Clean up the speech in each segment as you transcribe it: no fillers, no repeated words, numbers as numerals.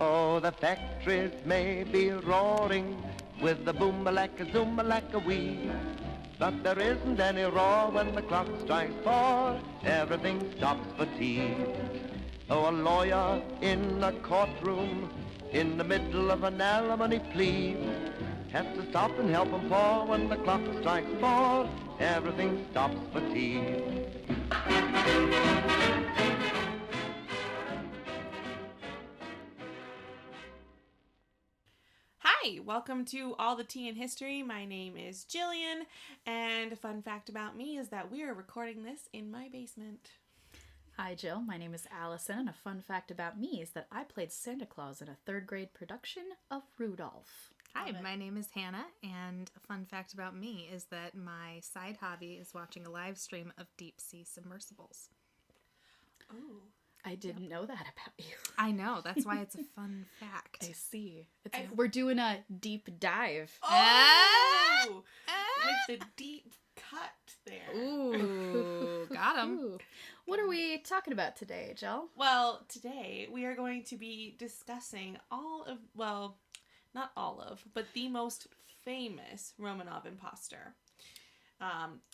Oh, the factories may be roaring with the boom-a-lacka, zoom-a-lacka-wee. But there isn't any roar when the clock strikes 4. Everything stops for tea. Oh, a lawyer in a courtroom in the middle of an alimony plea has to stop and help him for when the clock strikes 4. Everything stops for tea. Hi, welcome to All the Tea in History. My name is Jillian, and a fun fact about me is that we are recording this in my basement. Hi Jill, my name is Allison, and a fun fact about me is that I played Santa Claus in a 3rd grade production of Rudolph. Hi, my name is Hannah, and a fun fact about me is that my side hobby is watching a live stream of deep sea submersibles. Oh. I didn't know that about you. I know, that's why it's a fun fact. I see. We're doing a deep dive. Oh! With the deep cut there. Ooh, got him. Ooh. What are we talking about today, Jill? Well, today we are going to be discussing not all of, but the most famous Romanov imposter.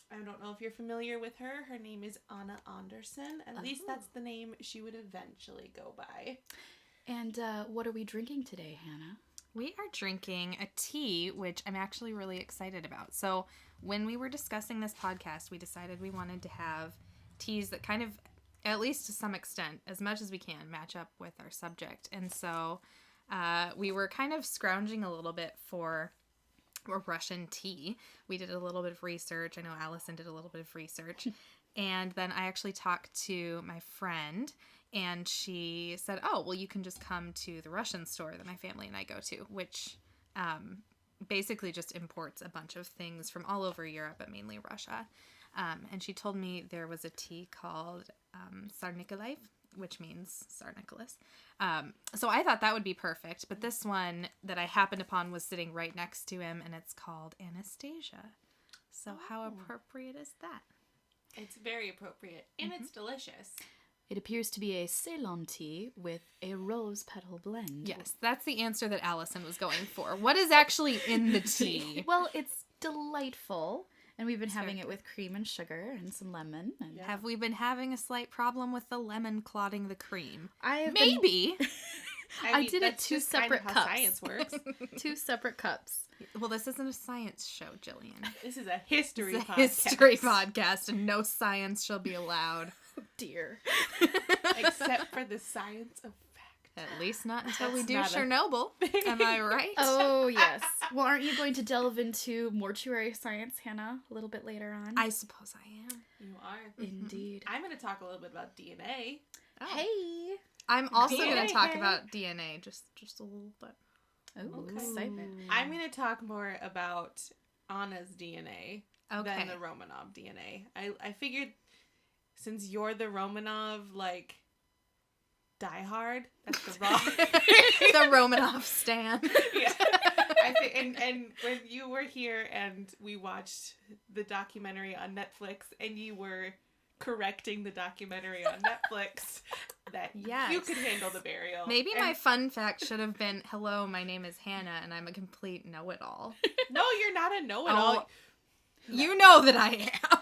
I don't know if you're familiar with her. Her name is Anna Anderson. At least that's the name she would eventually go by. And what are we drinking today, Hannah? We are drinking a tea, which I'm actually really excited about. So when we were discussing this podcast, we decided we wanted to have teas that kind of, at least to some extent, as much as we can, match up with our subject. And so we were kind of scrounging a little bit for a Russian tea. We did a little bit of research. I know Allison did a little bit of research. And then I actually talked to my friend, and she said, oh, well, you can just come to the Russian store that my family and I go to, which basically just imports a bunch of things from all over Europe, but mainly Russia. And she told me there was a tea called Tsar Nikolai, which means Tsar Nicholas. So I thought that would be perfect. But this one that I happened upon was sitting right next to him, and it's called Anastasia. So how appropriate is that? It's very appropriate, and it's delicious. It appears to be a Ceylon tea with a rose petal blend. Yes, that's the answer that Allison was going for. What is actually in the tea? Well, it's delightful. And we've been having it with cream and sugar and some lemon. And Yeah. Have we been having a slight problem with the lemon clotting the cream? Maybe. I did it that's 2 just kind of separate how cups. Science works. 2 separate cups. Well, this isn't a science show, Jillian. This is a history It's a podcast. history podcast, and no science shall be allowed. Oh, dear. Except for the science of fact. At least not until we That's do not a- Chernobyl. Am I right? Oh, yes. Well, aren't you going to delve into mortuary science, Hannah, a little bit later on? I suppose I am. You are. Indeed. I'm going to talk a little bit about DNA. Oh. Hey. I'm also DNA, going to talk hey. about DNA just a little bit. Oh, Okay. excitement. I'm going to talk more about Anna's DNA Okay. than the Romanov DNA. I figured since you're the Romanov, diehard, that's the wrong... The Romanov stan. Yeah. And when you were here and we watched the documentary on Netflix and you were correcting the documentary on Netflix that Yes. you could handle the burial. Maybe And- my fun fact should have been, hello, my name is Hannah, and I'm a complete know-it-all. No, you're not a know-it-all. Oh, you know that I am.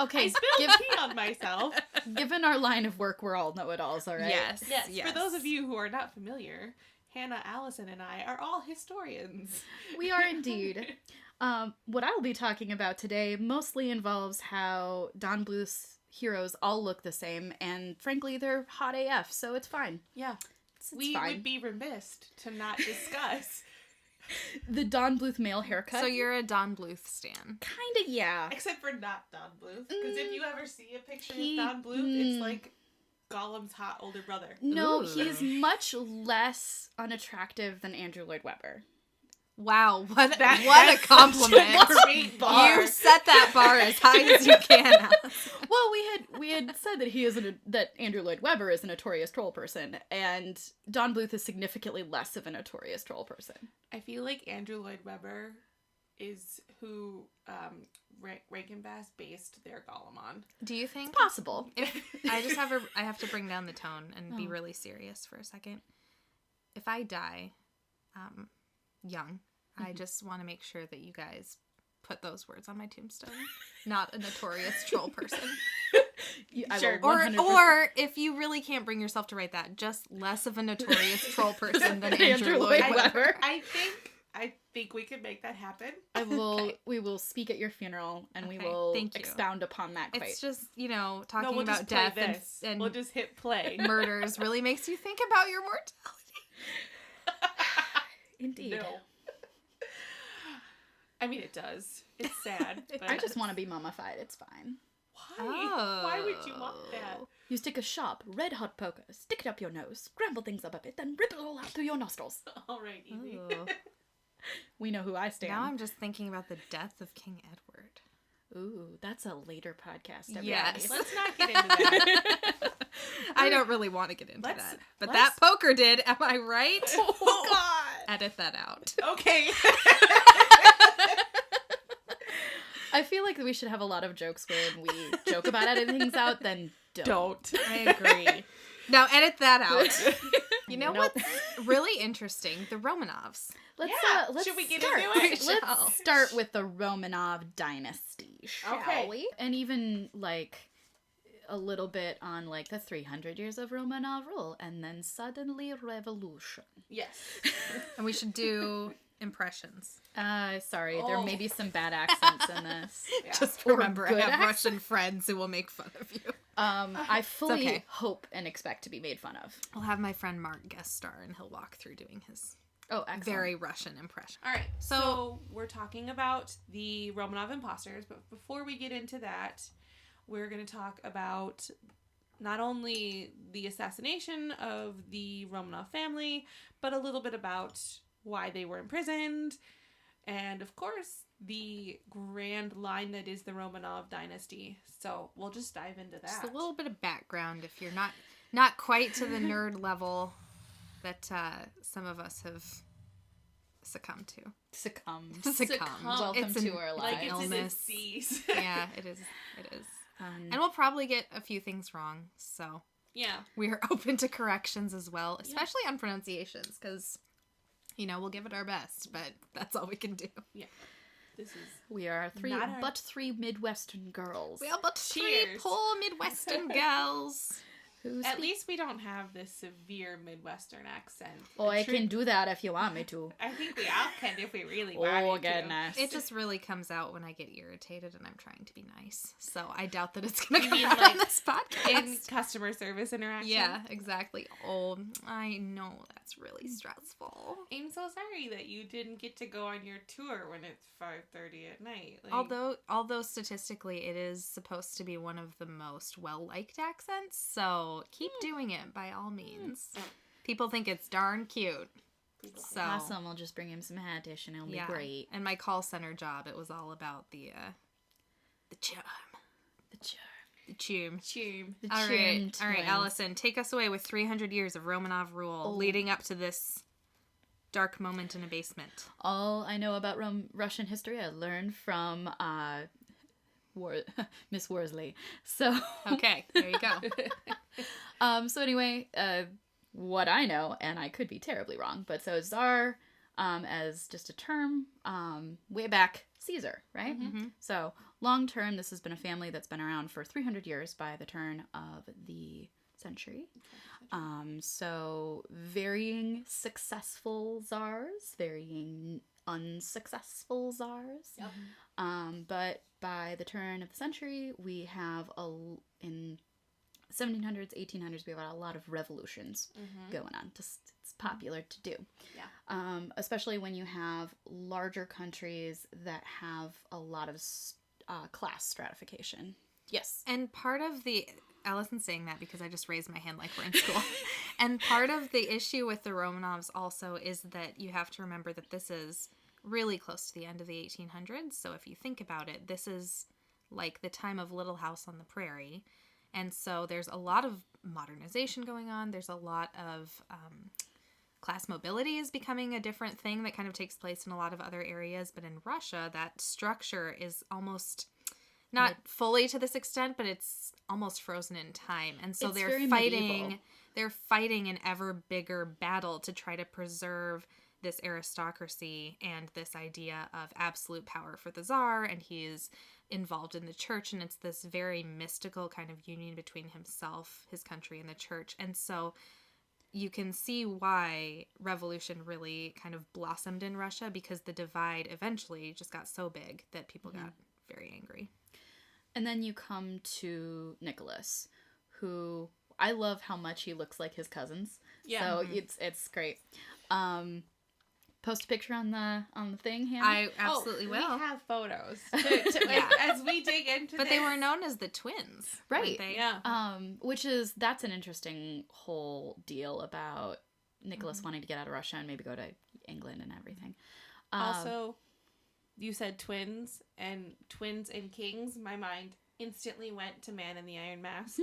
Okay, I spilled tea on myself. given our line of work, we're all know-it-alls, all right? Yes. Yes, for those of you who are not familiar, Hannah, Allison, and I are all historians. We are indeed. What I'll be talking about today mostly involves how Don Bluth's heroes all look the same, and frankly, they're hot AF, so it's fine. Yeah. It's We fine. would be remiss to not discuss. The Don Bluth male haircut. So you're a Don Bluth stan. Kinda, yeah. Except for not Don Bluth. Because if you ever see a picture He- of Don Bluth, it's like Gollum's hot older brother. No, Ooh. he's much less unactive than Andrew Lloyd Webber. Wow, what That's a compliment. such a great bar. You set that bar as high as you can, Alice. Well, we had said that Andrew Lloyd Webber is a notorious troll person, and Don Bluth is significantly less of a notorious troll person. I feel like Andrew Lloyd Webber is who Rankin Bass based their Gollum on. Do you think Possible. if I have to bring down the tone and be really serious for a second. if I die young, I just want to make sure that you guys put those words on my tombstone. Not a notorious troll person. Sure. Or if you really can't bring yourself to write that, just less of a notorious troll person than Andrew Lloyd Webber. I think we can make that happen. We will speak at your funeral, and we will expound upon that quite. It's just, talking about death and we'll just hit play. Murders really makes you think about your mortality. Indeed. No. I mean, it does. It's sad. But I just want to be mummified. It's fine. Why? Oh. Why would you want that? You stick a sharp, red-hot poker, stick it up your nose, scramble things up a bit, then rip it all out through your nostrils. All right, Evie. We know who I stand. Now I'm just thinking about the death of King Edward. Ooh, that's a later podcast. Everybody. Yes. Let's not get into that. I don't really want to get into that. But that poker did, am I right? Oh, God. Edit that out. Okay. I feel like we should have a lot of jokes when we joke about editing things out, then don't. I agree. Now edit that out. You know what's really interesting? The Romanovs. Let's should we get start. into it? Let's start with the Romanov dynasty, shall we? And even a little bit on the 300 years of Romanov rule, and then suddenly revolution. Yes. And we should do impressions. Sorry, there may be some bad accents in this. Yeah. Just Or remember, I good have accents. Russian friends who will make fun of you. I fully okay. hope and expect to be made fun of. I'll have my friend Mark guest star, and he'll walk through doing his Excellent. very Russian impression. All right. So we're talking about the Romanov imposters, but before we get into that, we're going to talk about not only the assassination of the Romanov family, but a little bit about why they were imprisoned, and of course, the grand line that is the Romanov dynasty. So we'll just dive into that. Just a little bit of background if you're not quite to the nerd level that some of us have succumbed to. Succumbed. Welcome Welcome to our lives. Like it's illness. a disease. Yeah, it is. And we'll probably get a few things wrong, so Yeah. we are open to corrections as well, especially on pronunciations, because we'll give it our best, but that's all we can do. Yeah. This is We are three Midwestern girls. We are but three Cheers. poor Midwestern girls. At least we don't have this severe Midwestern accent. I can do that if you want me to. I think we all can if we really wanted Oh, to. goodness. It just really comes out when I get irritated and I'm trying to be nice. So I doubt that it's going to come mean, out on this podcast. In customer service interaction. Yeah, exactly. Oh, I know that's really stressful. I'm so sorry that you didn't get to go on your tour when it's 5:30 at night. Although statistically it is supposed to be one of the most well-liked accents, so keep doing it by all means. People think it's darn cute. So Awesome. We'll just bring him some hat dish and it'll be great. And my call center job, it was all about the charm. The charm. The charm. Cheer. The All charmed right, twins. Allison, take us away with 300 years of Romanov rule leading up to this dark moment in a basement. All I know about Russian history I learned from Miss Worsley. So Okay, there you go. so anyway, what I know, and I could be terribly wrong, but so Tsar, as just a term, way back, Caesar, right? Mm-hmm. So long term, this has been a family that's been around for 300 years by the turn of the century. So varying successful czars, varying unsuccessful czars. Yep. But by the turn of the century, we have in 1700s, 1800s, we have a lot of revolutions going on. Just it's popular to do. Yeah. Especially when you have larger countries that have a lot of class stratification. Yes. And part of Allison's saying that because I just raised my hand like we're in school. And part of the issue with the Romanovs also is that you have to remember that this is really close to the end of the 1800s. So if you think about it, this is like the time of Little House on the Prairie. And so there's a lot of modernization going on. There's a lot of class mobility is becoming a different thing that kind of takes place in a lot of other areas. But in Russia, that structure is almost Not fully to this extent, but it's almost frozen in time. And so It's they're very fighting medieval. they're fighting an ever bigger battle to try to preserve this aristocracy and this idea of absolute power for the Tsar, and he is involved in the church, and it's this very mystical kind of union between himself, his country, and the church. And so you can see why revolution really kind of blossomed in Russia, because the divide eventually just got so big that people got very angry. And then you come to Nicholas, who I love how much he looks like his cousins. Yeah. So it's great. Post a picture on the thing, Hannah. I absolutely will. We have photos Yeah. as we dig into But this. they were known as the twins. Right. weren't they? Yeah. That's an interesting whole deal about Nicholas wanting to get out of Russia and maybe go to England and everything. Also, you said twins and kings. My mind instantly went to Man in the Iron Mask.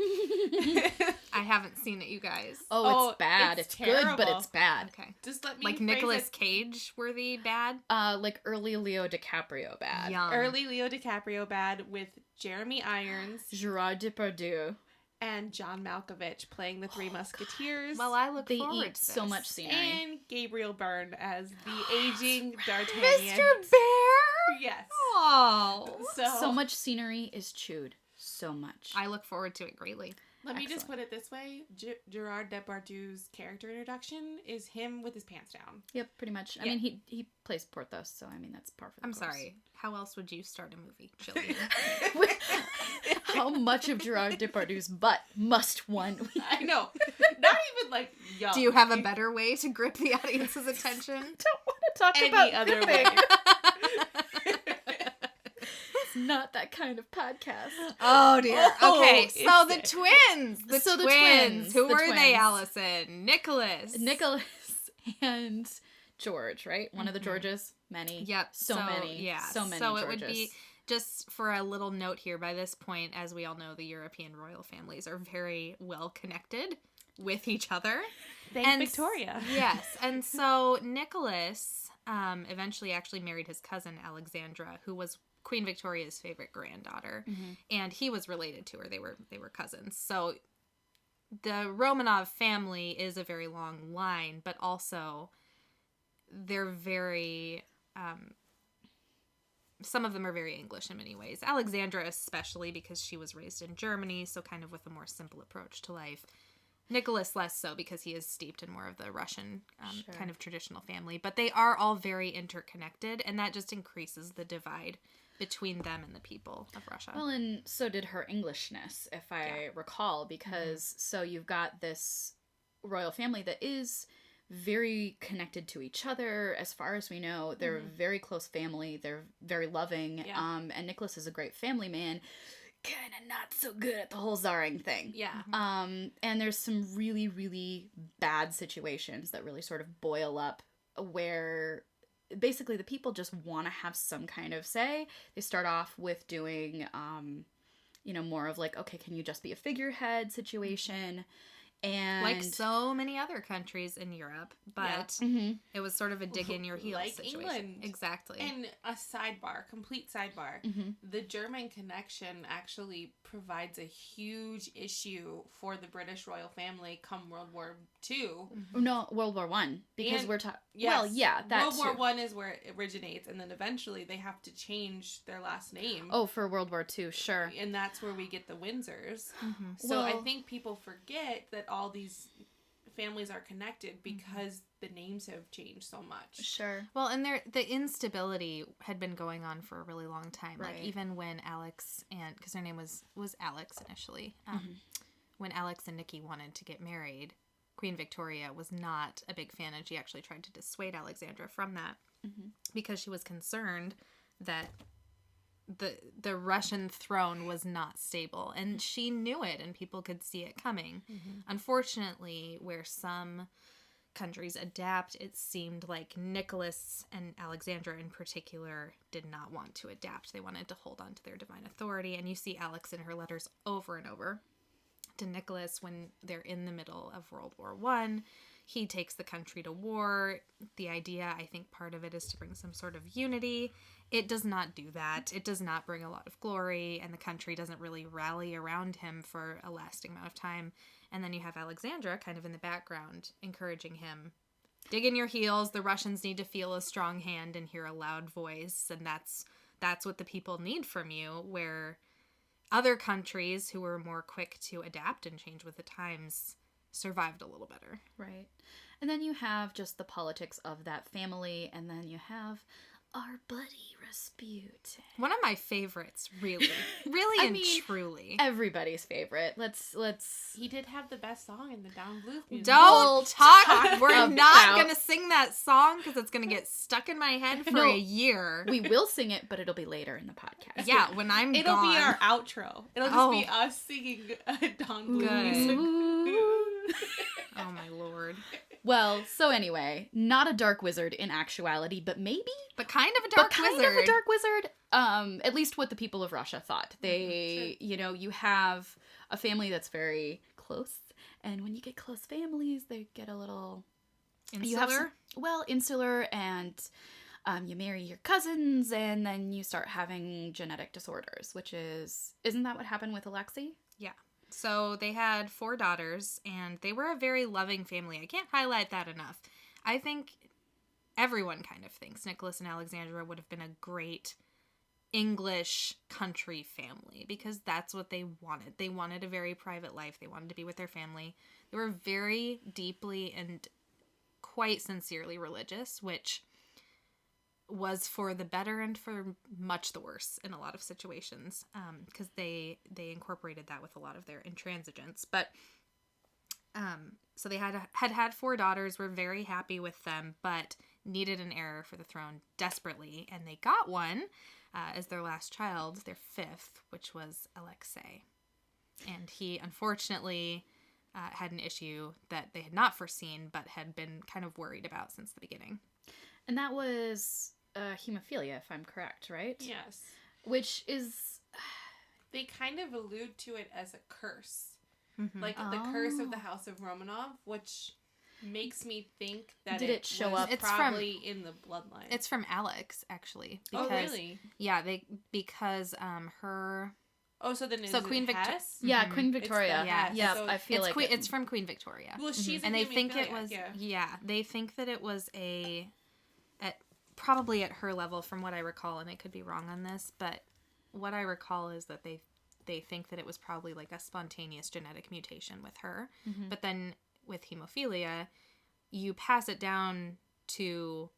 I haven't seen it, you guys. Oh, it's bad. it's It's good, but terrible. it's bad. Okay. Just let me Like phrase Nicolas it. Cage worthy bad? Like early Leo DiCaprio bad. Young. Early Leo DiCaprio bad with Jeremy Irons Gerard Depardieu. and John Malkovich playing the Three Musketeers. Well, I look They forward eat to so this. much scenery. and Gabriel Byrne as the aging D'Artagnan. Mr. Bear? Yes. Oh. So much scenery is chewed. So much. I look forward to it greatly. Let me just Excellent. put it this way: Gerard Depardieu's character introduction is him with his pants down. Yep, pretty much. I Yeah. mean, he plays Porthos, so I mean that's par for the I'm course. sorry. How else would you start a movie, Jillian? How much of Gerard Depardieu's butt must one? I know, not even like young. Do you have a better way to grip the audience's attention? Don't want to talk Any about other gripping. way? It's not that kind of podcast. Oh dear. Oh, Okay, so it's the it. twins. So the twins. Who The were they, twins. Allison? Nicholas. Nicholas and George, right? One of the Georges. Many. Yep. So many. Yeah. So many So it Georges. would be, just for a little note here, by this point, as we all know, the European royal families are very well connected with each other. Thank And Victoria. Yes. And so Nicholas eventually actually married his cousin Alexandra, who was Queen Victoria's favorite granddaughter. And he was related to her. They were cousins. So the Romanov family is a very long line, but also they're very some of them are very English in many ways. Alexandra especially, because she was raised in Germany, so kind of with a more simple approach to life. Nicholas less so, because he is steeped in more of the Russian Sure. kind of traditional family. But they are all very interconnected, and that just increases the divide between them and the people of Russia. Well, and so did her Englishness, if I recall, because so you've got this royal family that is very connected to each other. As far as we know, they're a very close family. They're very loving. Yeah. And Nicholas is a great family man. Kind of not so good at the whole czaring thing. Yeah. And there's some really, really bad situations that really sort of boil up where basically the people just want to have some kind of say. They start off with doing, more of like, okay, can you just be a figurehead situation? And like so many other countries in Europe, but it was sort of a dig in your heels Like situation. England. Exactly. And a complete sidebar. The German connection actually provides a huge issue for the British royal family come World War II. No, World War One, because And- we're talking. Yes, Well, yeah, that World War too. One is where it originates, and then eventually they have to change their last name. Oh, for World War Two, sure. And that's where we get the Windsors. So I Well- think people forget that all these families are connected because the names have changed so much. Sure. Well, and the instability had been going on for a really long time. Right. Like even when Alex and, because her name was Alex initially, when Alex and Nikki wanted to get married, Queen Victoria was not a big fan, and she actually tried to dissuade Alexandra from that because she was concerned that the Russian throne was not stable, and she knew it, and people could see it coming. Unfortunately, where some countries adapt, it seemed like Nicholas and Alexandra in particular did not want to adapt. They wanted to hold on to their divine authority, and you see Alex in her letters over and over to Nicholas when they're in the middle of World War I. he takes the country to war. The idea, I think part of it is to bring some sort of unity. It does not do that. It does not bring a lot of glory, and the country doesn't really rally around him for a lasting amount of time. And then you have Alexandra kind of in the background encouraging him. Dig in your heels. The Russians need to feel a strong hand and hear a loud voice, and that's what the people need from you, where other countries who were more quick to adapt and change with the times survived a little better. Right. And then you have just the politics of that family, and then you have our buddy Rasputin. One of my favorites, really. Really and truly. Everybody's favorite. Let's He did have the best song in the Down Blues music. Don't talk. We're about- not going to sing that song because it's going to get stuck in my head for a year. We will sing it, but it'll be later in the podcast. Yeah, when I'm It'll gone. be our outro. It'll just be us singing Dawn Blues Good. music. Oh my lord. Well, so anyway, not a dark wizard in actuality, but maybe? But kind of a dark But kind wizard. of a dark wizard. At least what the people of Russia thought. They, you have a family that's very close, and when you get close families, they get a little... You have Insular? insular, and you marry your cousins, and then you start having genetic disorders, which isn't that what happened with Alexei? Yeah. So they had 4 daughters, and they were a very loving family. I can't highlight that enough. I think everyone kind of thinks Nicholas and Alexandra would have been a great English country family, because that's what they wanted. They wanted a very private life. They wanted to be with their family. They were very deeply and quite sincerely religious, which was for the better and for much the worse in a lot of situations, because they incorporated that with a lot of their intransigence. But so they had 4 daughters, were very happy with them, but needed an heir for the throne desperately, and they got one as their last child, their 5th, which was Alexei. And he unfortunately had an issue that they had not foreseen, but had been kind of worried about since the beginning. And that was hemophilia, if I'm correct, right? Yes. Which is... They kind of allude to it as a curse. Mm-hmm. Like the curse of the House of Romanov, which makes me think that Did it show was up? It's probably in the bloodline. It's from Alex, actually. Oh, really? Yeah, because her... Oh, so then So Queen Hess? Yeah, Mhm. Queen Victoria. It's the Hess. Yeah, So I feel it's like... it's from Queen Victoria. Well, she's And a they think it hemophiliac, was... yeah. they think that it was probably at her level, from what I recall, and I could be wrong on this, but what I recall is that they think that it was probably like a spontaneous genetic mutation with her. Mhm. But then with hemophilia, you pass it down to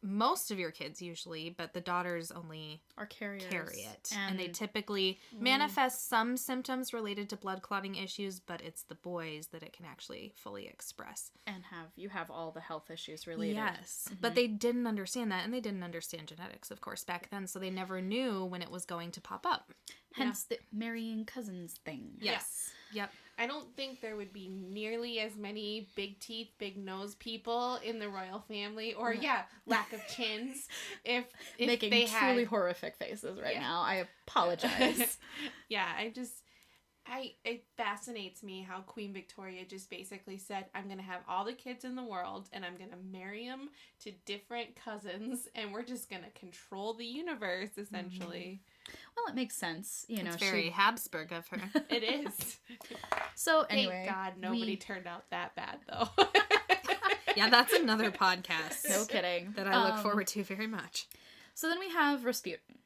most of your kids usually, but the daughters only Or carriers. carry it. And they typically Mm. manifest some symptoms related to blood clotting issues, but it's the boys that it can actually fully express. And you have all the health issues related. Yes. But they didn't understand that, and they didn't understand genetics, of course, back then, so they never knew when it was going to pop up. Hence the marrying cousins thing. Yes. Yep. I don't think there would be nearly as many big teeth, big nose people in the royal family, or lack of chins. If Making they truly had, horrific faces right now. I apologize. it fascinates me how Queen Victoria just basically said, I'm going to have all the kids in the world and I'm going to marry them to different cousins and we're just going to control the universe, essentially. Well, it makes sense. It's very Habsburg of her. It is. So anyway. Thank God nobody turned out that bad, though. Yeah, that's another podcast. No kidding. That I look forward to very much. So then we have Rasputin,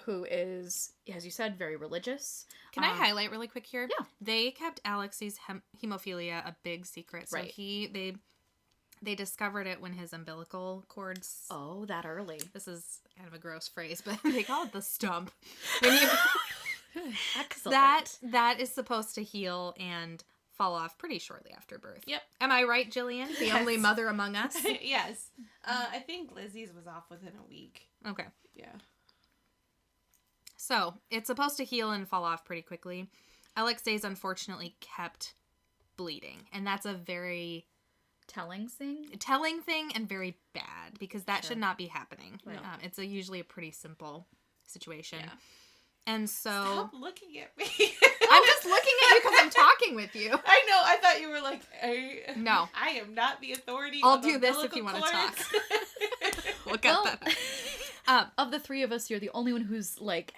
who is, as you said, very religious. Can I highlight really quick here? Yeah. They kept Alexei's hemophilia a big secret. So Right. they discovered it when his umbilical cords... Oh, that early. This is kind of a gross phrase, but they call it the stump. When you, Excellent. that is supposed to heal and fall off pretty shortly after birth. Yep. Am I right, Jillian? The only mother among us? Yes. I think Lizzie's was off within a week. Okay. Yeah. So, it's supposed to heal and fall off pretty quickly. Alexei's unfortunately kept bleeding. And that's a very telling thing and very bad, because that should not be happening. Right. It's usually a pretty simple situation. And so Stop looking at me. I'm just looking at you because I'm talking with you. I know. I thought you were like, No. I am not the authority. I'll on do this if umbilical you want to cords. talk. Look Well, at that. of the three of us, you're the only one who's like,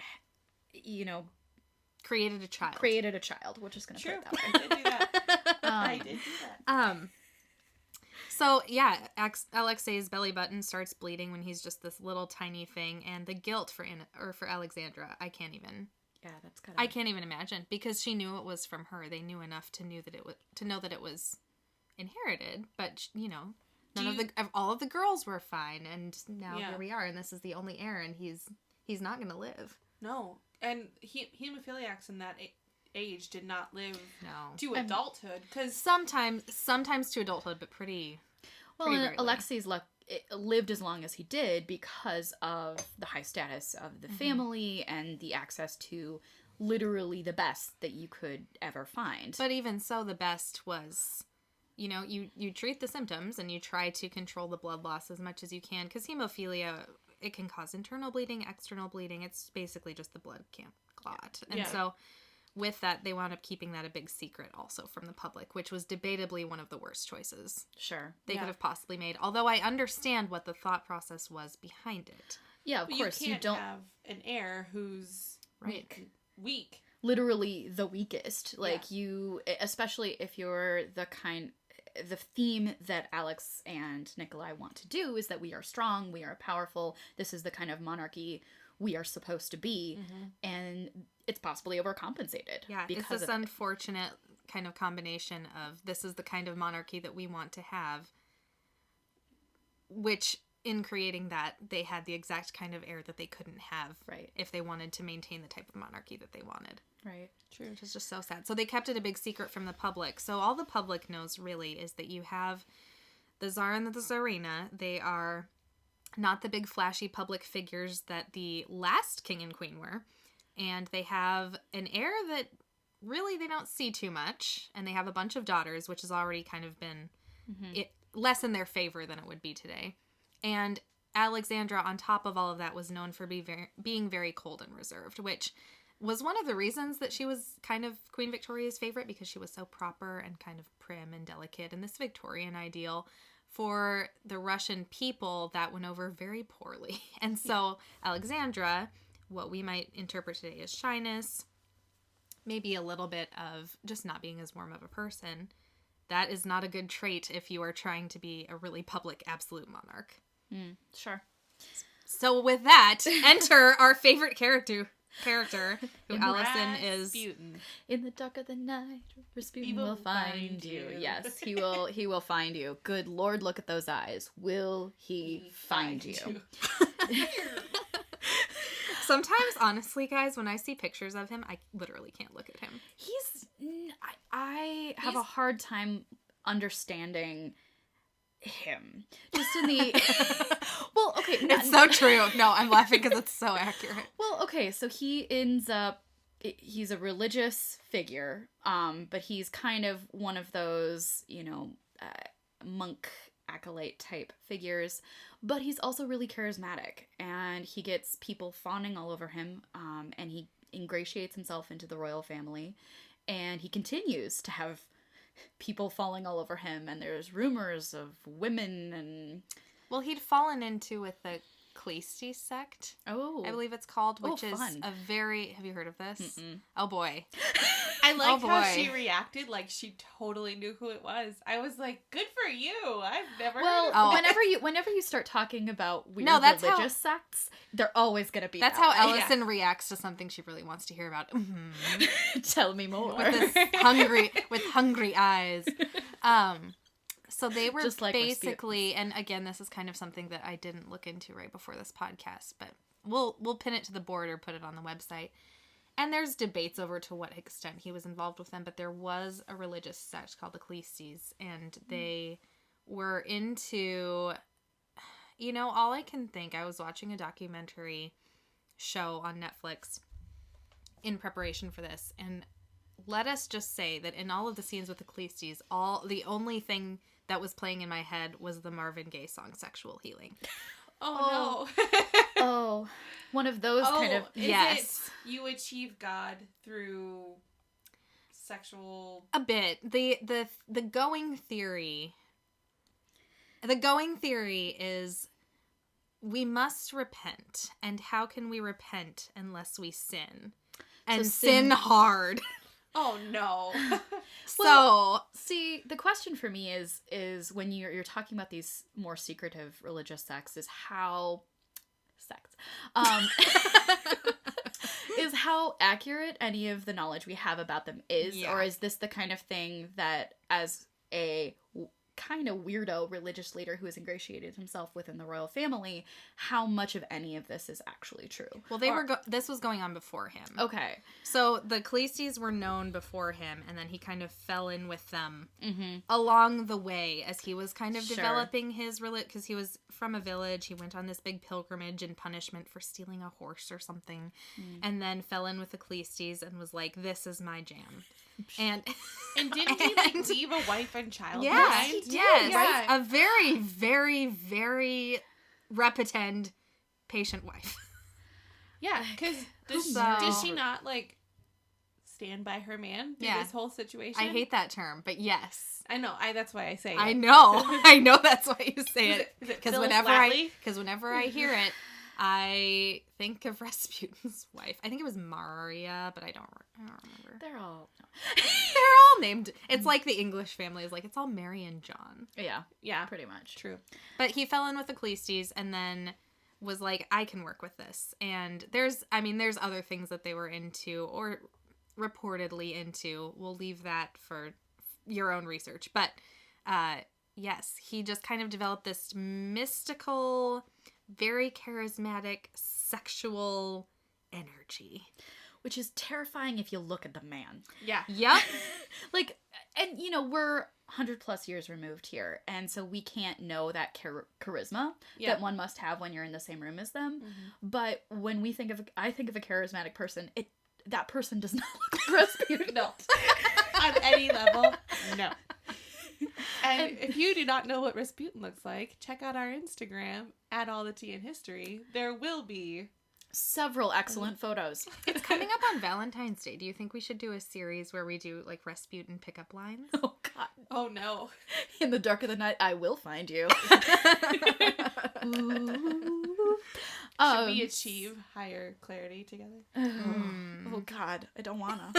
you know, Created a child. created a child. We're just gonna True. put it I that way. did do that. I did do that. So yeah, Alexei's belly button starts bleeding when he's just this little tiny thing, and the guilt for Alexandra, I can't even imagine, because she knew it was from her. They knew enough to know that it was inherited, but you know, all of the girls were fine, and now here we are, and this is the only heir, and he's not gonna live. No, and hemophiliacs in that age did not live to And- adulthood, because Sometimes to adulthood, but pretty rarely. Alexei's lived as long as he did because of the high status of the family and the access to literally the best that you could ever find. But even so, the best was, you know, you treat the symptoms and you try to control the blood loss as much as you can, because hemophilia, it can cause internal bleeding, external bleeding. It's basically just the blood can't clot. And so with that, they wound up keeping that a big secret also from the public, which was debatably one of the worst choices they could have possibly made. Although I understand what the thought process was behind it. Yeah, of course. You can't don't have an heir who's weak. literally the weakest. Like you, especially if you're the theme that Alex and Nikolai want to do is that we are strong, we are powerful, this is the kind of monarchy we are supposed to be, and it's possibly overcompensated. Yeah, it's this unfortunate kind of combination of this is the kind of monarchy that we want to have, which in creating that, they had the exact kind of heir that they couldn't have if they wanted to maintain the type of monarchy that they wanted. Right. True. Which is just so sad. So they kept it a big secret from the public. So all the public knows really is that you have the Tsar and the Tsarina. They are not the big flashy public figures that the last king and queen were. And they have an heir that really they don't see too much. And they have a bunch of daughters, which has already kind of been less in their favor than it would be today. And Alexandra, on top of all of that, was known for being very cold and reserved, which was one of the reasons that she was kind of Queen Victoria's favorite, because she was so proper and kind of prim and delicate. And this Victorian ideal for the Russian people, that went over very poorly. And so Alexandra, what we might interpret today as shyness, maybe a little bit of just not being as warm of a person, that is not a good trait if you are trying to be a really public absolute monarch. Sure. So with that, enter our favorite character who Allison is. Rasputin. In the dark of the night, Rasputin will find you. Yes, he will find you. Good Lord, look at those eyes. Will he find you? Sometimes, honestly, guys, when I see pictures of him, I literally can't look at him. I have a hard time understanding him. Just in the... Well, okay. It's so true. No, I'm laughing because it's so accurate. Well, okay, so he ends up... He's a religious figure, but he's kind of one of those, monk acolyte type figures, but he's also really charismatic, and he gets people fawning all over him, and he ingratiates himself into the royal family, and he continues to have people falling all over him, and there's rumors of women and... Well, he'd fallen into with the Khaleesi sect. Oh. I believe it's called, which is fun. a very... Have you heard of this? Mm-mm. Oh, boy. I liked how she reacted like she totally knew who it was. I was like, good for you. I've never heard of it. Whenever you start talking about weird religious sects, they're always going to be That's that how way. Ellison reacts to something she really wants to hear about. Tell me more. With hungry eyes. So they were just like basically, and again, this is kind of something that I didn't look into right before this podcast, but we'll pin it to the board or put it on the website. And there's debates over to what extent he was involved with them, but there was a religious sect called the Khaleesi's, and they were into, all I can think, I was watching a documentary show on Netflix in preparation for this, and let us just say that in all of the scenes with the Khaleesi's, the only thing that was playing in my head was the Marvin Gaye song "Sexual Healing." Oh, no. Oh, one of those kind of is yes. it you achieve God through sexual... A bit. The going theory. The going theory is we must repent. And how can we repent unless we sin? And sin hard. Oh, no. Well, see, the question for me is when you're talking about these more secretive religious sects is how is how accurate any of the knowledge we have about them is, or is this the kind of thing that, as a kind of weirdo religious leader who has ingratiated himself within the royal family, how much of any of this is actually true? Well, this was going on before him. Okay. So the Khaleesi's were known before him, and then he kind of fell in with them along the way as he was kind of developing his religion, because he was from a village. He went on this big pilgrimage in punishment for stealing a horse or something, and then fell in with the Khaleesi's and was like, "This is my jam." And didn't he leave a wife and child behind? Yes, yes. Yeah. A very, very, very repentant patient wife. Yeah, because does she not, like, stand by her man through this whole situation? I hate that term, but yes. I know. That's why I say it. I know that's why you say it. Is it Because whenever I hear it, I think of Rasputin's wife. I think it was Maria, but I don't remember. They're all named. It's like the English family is like, it's all Mary and John. Yeah, pretty much. True. But he fell in with the Khaleesi's and then was like, I can work with this. And there's other things that they were into or reportedly into. We'll leave that for your own research. But yes, he just kind of developed this mystical, very charismatic, sexual energy. Which is terrifying if you look at the man. Yeah. Yep. Like, and we're 100 plus years removed here, and so we can't know that charisma that one must have when you're in the same room as them. But when I think of a charismatic person, that person does not look like Rasputin. No. On any level, no. And if you do not know what Rasputin looks like, check out our Instagram, @AllTheTeaInHistory. There will be several excellent photos. It's coming up on Valentine's Day. Do you think we should do a series where we do, like, Rasputin pickup lines? Oh, God. Oh, no. In the dark of the night, I will find you. Should we achieve higher clarity together? Oh, God. I don't wanna.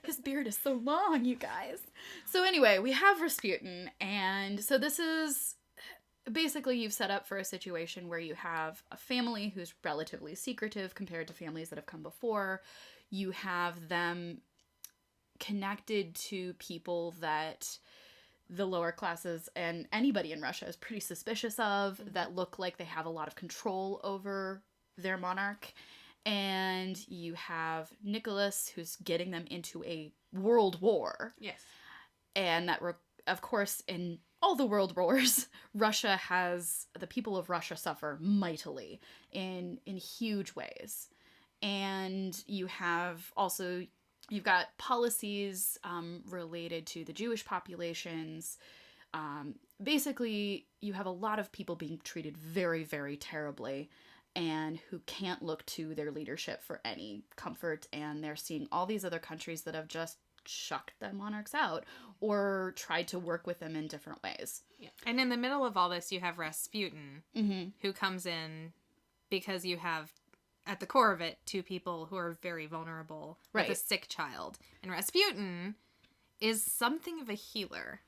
His beard is so long, you guys. So anyway, we have Rasputin, and so this is... Basically, you've set up for a situation where you have a family who's relatively secretive compared to families that have come before. You have them connected to people that the lower classes and anybody in Russia is pretty suspicious of, that look like they have a lot of control over their monarch. And you have Nicholas, who's getting them into a world war. Yes. And that, of course, in all the world wars, the people of Russia suffer mightily in huge ways. And you've got policies related to the Jewish populations. Basically, you have a lot of people being treated very, very terribly and who can't look to their leadership for any comfort. And they're seeing all these other countries that have just shucked the monarchs out or tried to work with them in different ways. Yeah. And in the middle of all this, you have Rasputin, who comes in because you have, at the core of it, two people who are very vulnerable with a sick child. And Rasputin is something of a healer.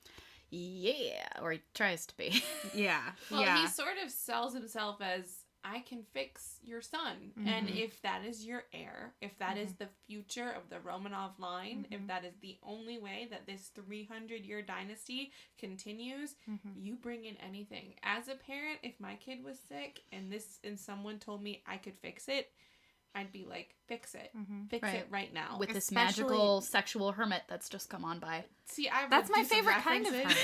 Yeah, or he tries to be. Yeah. Well, he sort of sells himself as, I can fix your son. And if that is your heir, if that is the future of the Romanov line, if that is the only way that this 300-year dynasty continues, you bring in anything. As a parent, if my kid was sick and someone told me I could fix it, I'd be like, fix it. Fix it right now. With this magical sexual hermit that's just come on by. See, that's my favorite kind of hermit.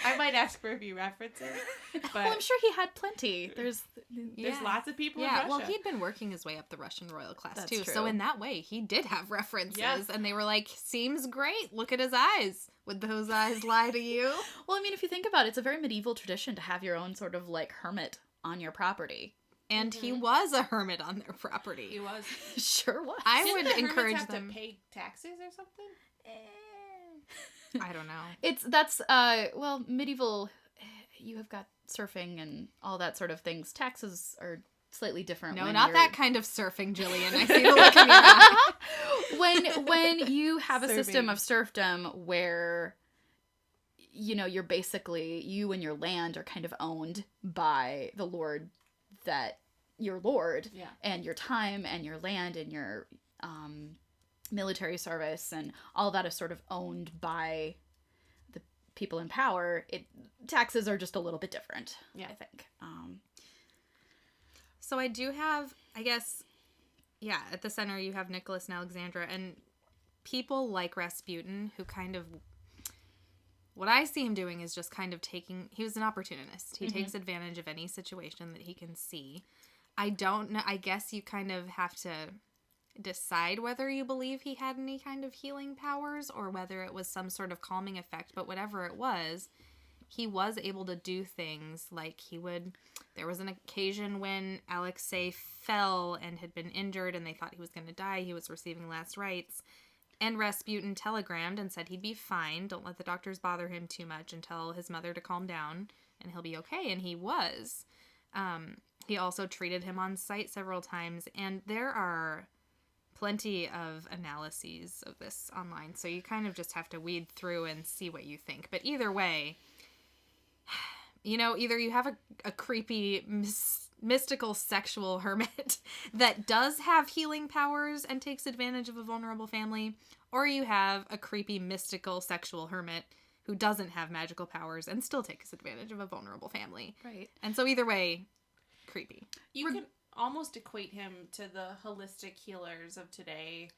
I might ask for a few references. But well, I'm sure he had plenty. There's lots of people in Russia. Well, he'd been working his way up the Russian royal class, That's too. true. So in that way, he did have references. And they were like, seems great. Look at his eyes. Would those eyes lie to you? Well, I mean, if you think about it, it's a very medieval tradition to have your own sort of like hermit on your property. And he was a hermit on their property. He was. Sure was. I Didn't would the hermits encourage have them. to pay taxes or something? I don't know. Well, medieval, you have got surfing and all that sort of things. Taxes are slightly different. No, when not you're- that kind of surfing, Jillian. I see the look in your eye. when you have a Serving. system of serfdom where you're basically, you and your land are kind of owned by the lord that your lord, Yeah. and your time and your land and your military service and all that is sort of owned by the people in power. Taxes are just a little bit different. Yeah. I think. So I do have, I guess, yeah, at the center you have Nicholas and Alexandra, and people like Rasputin who kind of, what I see him doing is just kind of he was an opportunist. He takes advantage of any situation that he can see. I don't know, I guess you kind of have to decide whether you believe he had any kind of healing powers or whether it was some sort of calming effect, but whatever it was, he was able to do things like there was an occasion when Alexei fell and had been injured and they thought he was going to die. He was receiving last rites. And Rasputin telegrammed and said he'd be fine. Don't let the doctors bother him too much and tell his mother to calm down and he'll be okay. And he was. He also treated him on site several times. And there are plenty of analyses of this online. So you kind of just have to weed through and see what you think. But either way, either you have a creepy, mystical, sexual hermit that does have healing powers and takes advantage of a vulnerable family, or you have a creepy, mystical, sexual hermit who doesn't have magical powers and still takes advantage of a vulnerable family. Right. And so either way, creepy. You can almost equate him to the holistic healers of today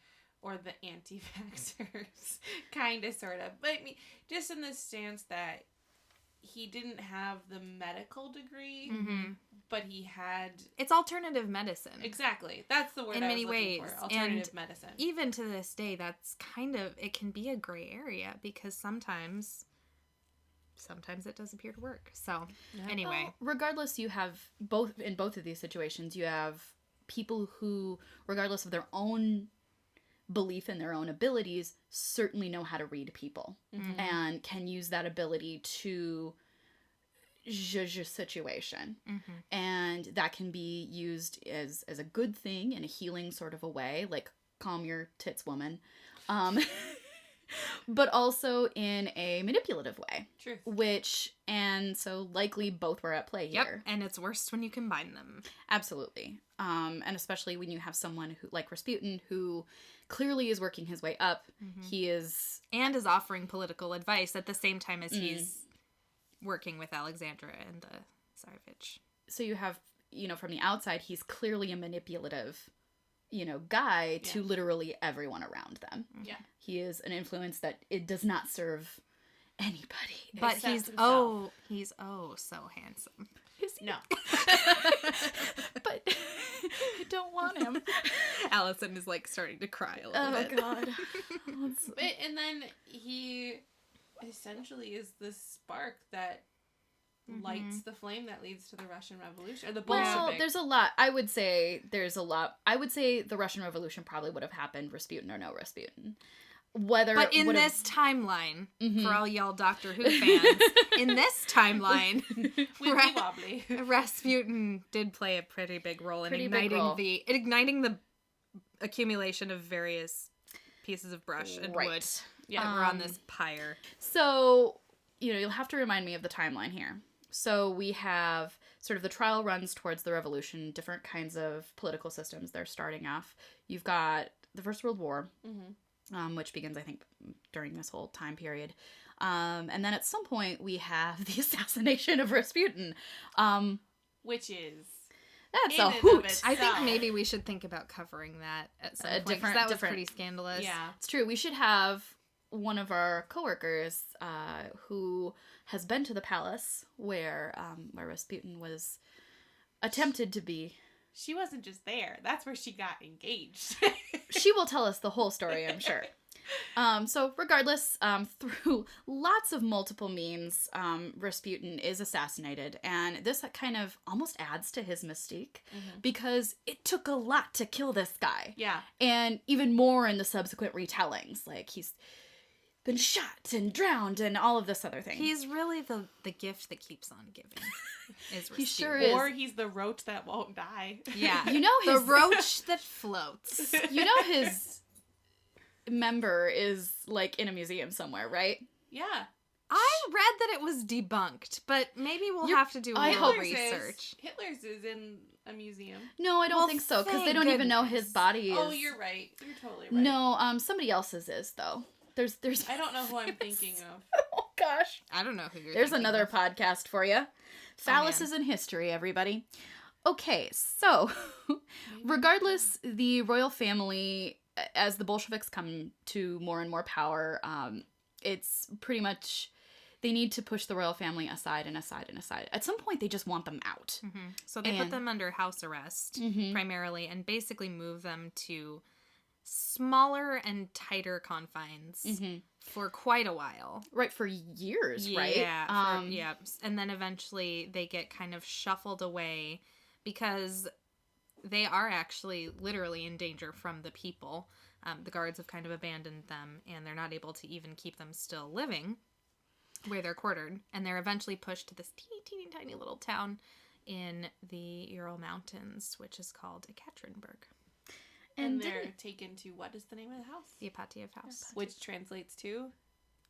or the anti-vaxxers, kind of, sort of. But I mean, just in the stance that he didn't have the medical degree, but he had... It's alternative medicine. Exactly. That's the word In I many was looking ways. for. Alternative And medicine. Even to this day, that's kind of, it can be a gray area because sometimes it does appear to work. So, anyway. Well, regardless, you have in both of these situations, you have people who, regardless of their own belief in their own abilities, certainly know how to read people and can use that ability to judge a situation. And that can be used as a good thing in a healing sort of a way, like calm your tits, woman. But also in a manipulative way. Truth. And so likely both were at play here. Yep, and it's worst when you combine them. Absolutely. And especially when you have someone who, like Rasputin, who clearly is working his way up. He is... And is offering political advice at the same time as he's working with Alexandra and the Tsarevich. So you have, from the outside, he's clearly a manipulative, guy to literally everyone around them. Yeah. He is an influence that it does not serve anybody. But Except he's himself. so handsome. No. But I don't want him. Allison is like starting to cry a little bit. God. And then he essentially is the spark that lights the flame that leads to the Russian Revolution. Or the Bolshevik. Well, there's a lot. I would say the Russian Revolution probably would have happened, Rasputin or no Rasputin. But in this timeline, for all y'all Doctor Who fans, in this timeline, Wibbly wobbly. Rasputin did play a pretty big role in igniting the accumulation of various pieces of brush and wood that were on this pyre. So, you'll have to remind me of the timeline here. So we have sort of the trial runs towards the revolution, different kinds of political systems they're starting off. You've got the First World War, which begins, I think, during this whole time period. And then at some point we have the assassination of Rasputin. Which is... That's in a and of hoot. itself. I think maybe we should think about covering that at some point, 'cause that was pretty scandalous. Yeah. It's true. We should have one of our coworkers who has been to the palace where Rasputin was attempted to be. She wasn't just there. That's where she got engaged. She will tell us the whole story, I'm sure. So regardless, through lots of multiple means, Rasputin is assassinated, and this kind of almost adds to his mystique because it took a lot to kill this guy. Yeah. And even more in the subsequent retellings. Like, he's been shot and drowned and all of this other thing. He's really the gift that keeps on giving. Is He sure Rasputin. is. Or he's the roach that won't die. Yeah. You know the his roach that floats. You know his member is like in a museum somewhere, right? Yeah. I read that it was debunked, but maybe we'll have to do a I little hope- research. Hitler's is in a museum. No, I don't Well, think so, because they thank don't even know his goodness. body is. Oh, you're right. You're totally right. No, somebody else's is though. There's. I don't know who I'm thinking of. Oh gosh. I don't know who you're There's thinking another of. podcast for you. Phalluses in history, everybody. Okay, so regardless, the royal family, as the Bolsheviks come to more and more power, it's pretty much they need to push the royal family aside and aside and aside. At some point, they just want them out. So they put And- them under house arrest primarily and basically move them to smaller and tighter confines for quite a while. Right, for years, right? Yeah, yeah. And then eventually they get kind of shuffled away because they are actually literally in danger from the people. The guards have kind of abandoned them and they're not able to even keep them still living where they're quartered. And they're eventually pushed to this teeny, teeny, tiny little town in the Ural Mountains, which is called Ekaterinburg. And they're taken to, what is the name of the house? The Apatiev house. Which translates to?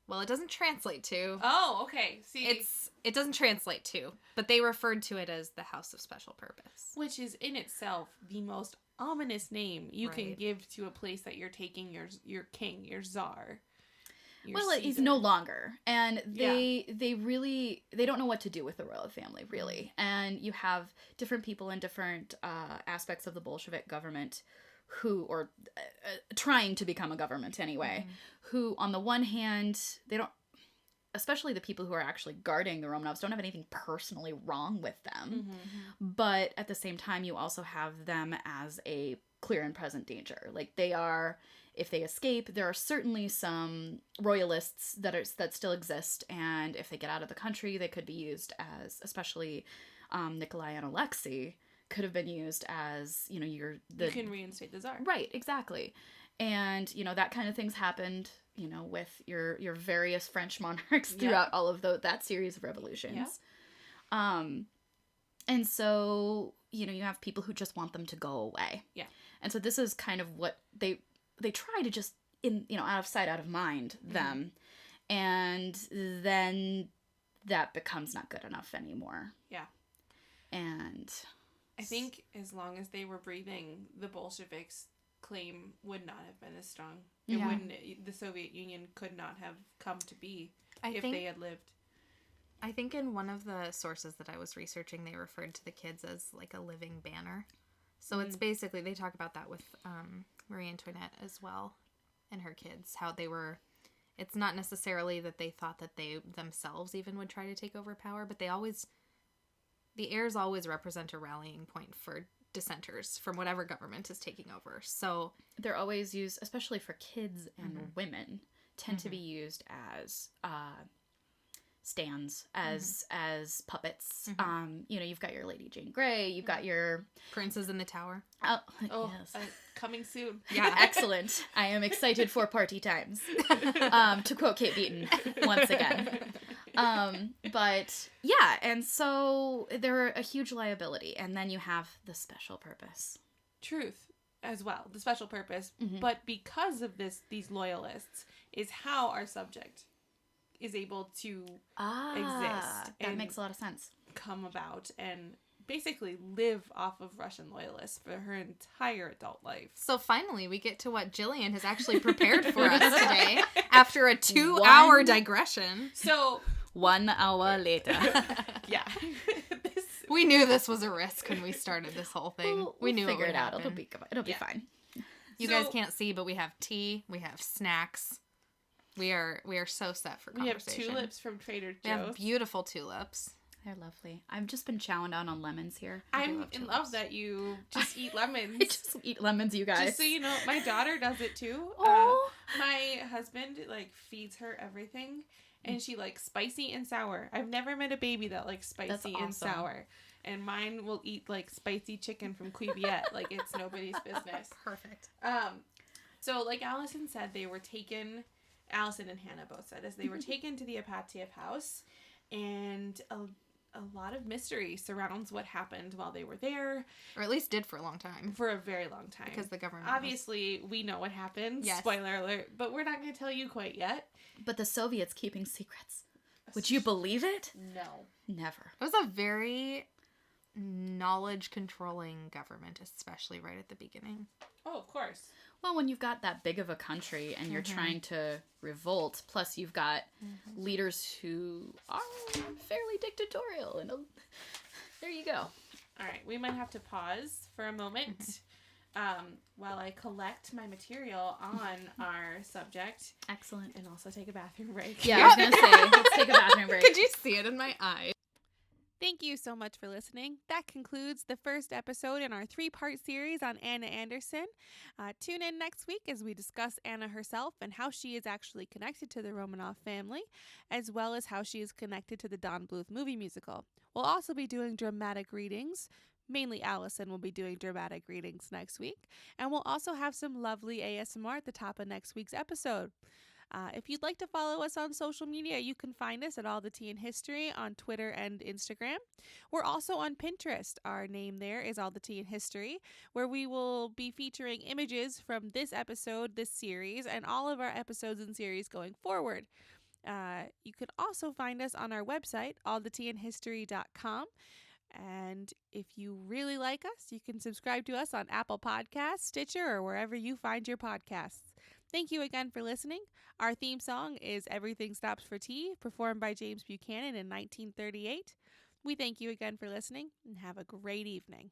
Well, it doesn't translate to. Oh, okay. See, It doesn't translate to, but they referred to it as the House of Special Purpose. which is in itself the most ominous name you can Right. give to a place that you're taking your king, your czar. Your Well, he's Caesar. no longer, and they don't know what to do with the royal family, really. And you have different people in different aspects of the Bolshevik government who, or trying to become a government anyway, who on the one hand, they don't, especially the people who are actually guarding the Romanovs, don't have anything personally wrong with them. But at the same time, you also have them as a clear and present danger. Like, they are, if they escape, there are certainly some royalists that still exist, and if they get out of the country, they could be used as, especially Nikolai and Alexei could have been used as, you can reinstate the czar. Right, exactly. And, that kind of things happened, with your various French monarchs throughout all of that series of revolutions. And so, you have people who just want them to go away. Yeah. And so this is kind of what they try to just, out of sight, out of mind, them. And then that becomes not good enough anymore. Yeah. And I think as long as they were breathing, the Bolsheviks' claim would not have been as strong. It Yeah. wouldn't. The Soviet Union could not have come to be if they had lived. I think in one of the sources that I was researching, they referred to the kids as like a living banner. So it's basically, they talk about that with Marie Antoinette as well and her kids, how they were, it's not necessarily that they thought that they themselves even would try to take over power, but the heirs always represent a rallying point for dissenters from whatever government is taking over. So they're always used, especially for kids and women, tend to be used as stands, as puppets. You've got your Lady Jane Grey, you've got your Princes in the Tower. Oh, yes. coming soon. Yeah, excellent. I am excited for party times. To quote Kate Beaton once again. But yeah, and so they're a huge liability. And then you have the special purpose. Truth as well, the special purpose. But because of these loyalists is how our subject is able to exist. That and makes a lot of sense. come about and basically live off of Russian loyalists for her entire adult life. So finally, we get to what Jillian has actually prepared for us today after a 2-hour digression. So 1 hour later. yeah. We knew this was a risk when we started this whole thing. we knew figure it it would out. happen. It'll be fine. You So- guys can't see, but we have tea. We have snacks. We are so set for We have conversation. tulips from Trader Joe's. We have beautiful tulips. They're lovely. I've just been chowing down on lemons here. I'm in love that you just eat lemons. I just eat lemons, you guys. Just so you know, my daughter does it too. Oh. My husband like feeds her everything, and she likes spicy and sour. I've never met a baby that likes spicy and sour. And mine will eat like spicy chicken from Cuviette like it's nobody's business. Perfect. So like Allison said, they were taken. Allison and Hannah both said as they were taken to the Apatieff house, and a lot of mystery surrounds what happened while they were there. Or at least did for a long time. For a very long time. Because the government Obviously, we know what happened. Yes. Spoiler alert. But we're not going to tell you quite yet. But the Soviets keeping secrets. Would you believe it? No. Never. It was a very knowledge-controlling government, especially right at the beginning. Oh, of course. Well, when you've got that big of a country and you're trying to revolt, plus you've got leaders who are fairly dictatorial, and there you go. All right, we might have to pause for a moment while I collect my material on our subject. Excellent. And also take a bathroom break. Yeah, I was going to say, let's take a bathroom break. Could you see it in my eyes? Thank you so much for listening. That concludes the first episode in our 3-part series on Anna Anderson. Tune in next week as we discuss Anna herself and how she is actually connected to the Romanov family, as well as how she is connected to the Don Bluth movie musical. We'll also be doing dramatic readings. Mainly Allison will be doing dramatic readings next week. And we'll also have some lovely ASMR at the top of next week's episode. If you'd like to follow us on social media, you can find us at All the Tea in History on Twitter and Instagram. We're also on Pinterest. Our name there is All the Tea in History, where we will be featuring images from this episode, this series, and all of our episodes and series going forward. You can also find us on our website, alltheteainhistory.com. And if you really like us, you can subscribe to us on Apple Podcasts, Stitcher, or wherever you find your podcasts. Thank you again for listening. Our theme song is Everything Stops for Tea, performed by James Buchanan in 1938. We thank you again for listening and have a great evening.